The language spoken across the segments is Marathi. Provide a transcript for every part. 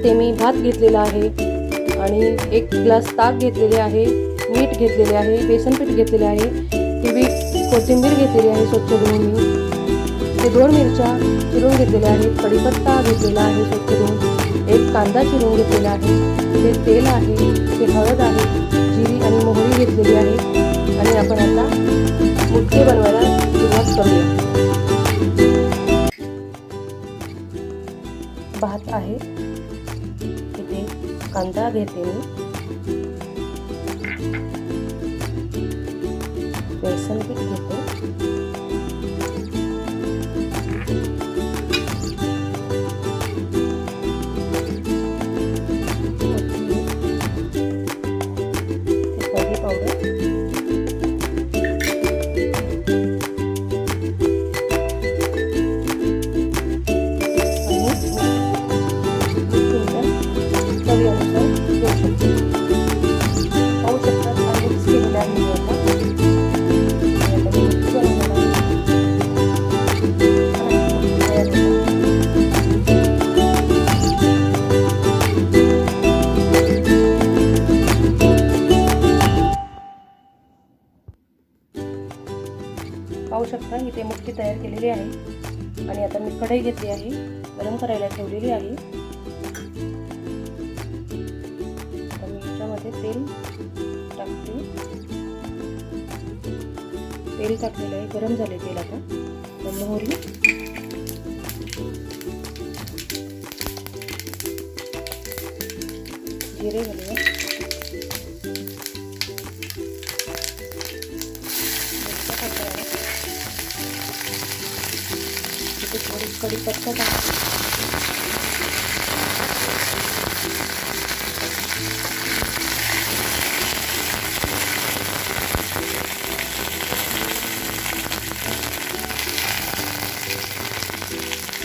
इथे मी भात घेतलेला आहे आणि 1 ग्लास ताक घेतलेले आहे, मीठ घेतलेले आहे, बेसन पीठ घेतलेले आहे, हिरवी कोथिंबीर घेतलेली आहे स्वच्छ धुवून मी, ते 2 मिरच्या चिरून घेतलेल्या आहेत, कढीपत्ता घेतलेला आहे स्वच्छ धुवून, 1 कांदा चिरून घेतलेला आहे, ते तेल आहे, ते हळद आहे, जिरी आणि मोहरी घेतलेली आहे आणि आपण आता मुटके बनवायला सुरुवात करूया। भात आहे, इथे कांदा घेते मी, बेसन पीठ घेते, हळदी पावडर, चवीनुसार घेऊ शकतो। पाहू शकतात आणि मिक्स केलेलं आहे मी आता पाहू शकता इथे मुटकी तयार केलेली आहे आणि आता मी कढई घेतली आहे, गरम करायला ठेवलेली आहे। आता मी याच्यामध्ये तेल टाकते, तेल टाकलेलं आहे, गरम झाले तेल। आता मोहरी, जिरे घालूया, थोडी कढीपत्ता टाकते,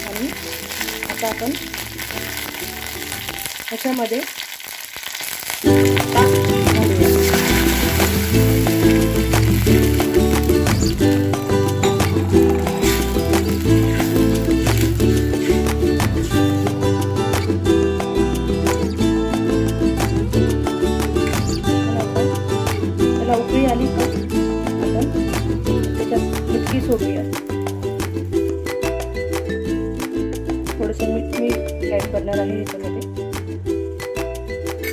आणि आता आपण ह्याच्यामध्ये ताक घालूया। उकळी आली का आपण त्याच्यात मुटकी सोडूया, थोडंसं मीठ मी ॲड करणार आहे याच्यामध्ये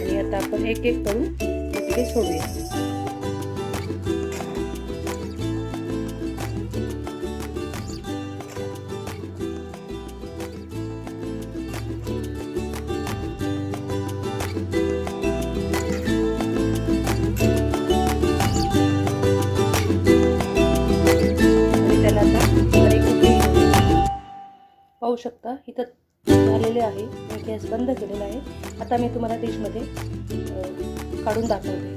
आणि आता आपण एक एक करून मुटकी सोडूया। पाहू शकता इथं झालेले आहे, मी गॅस बंद केलेला आहे। आता मी तुम्हाला डिशमध्ये काढून दाखवते,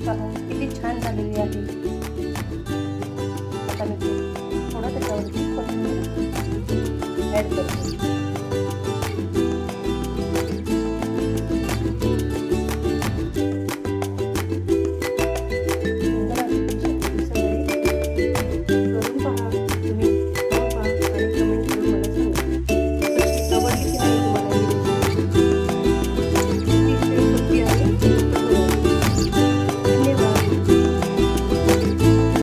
पहा किती छान झालेली आहे। आता मी थोडं त्याच्यावरती कोथिंबीर ॲड करते,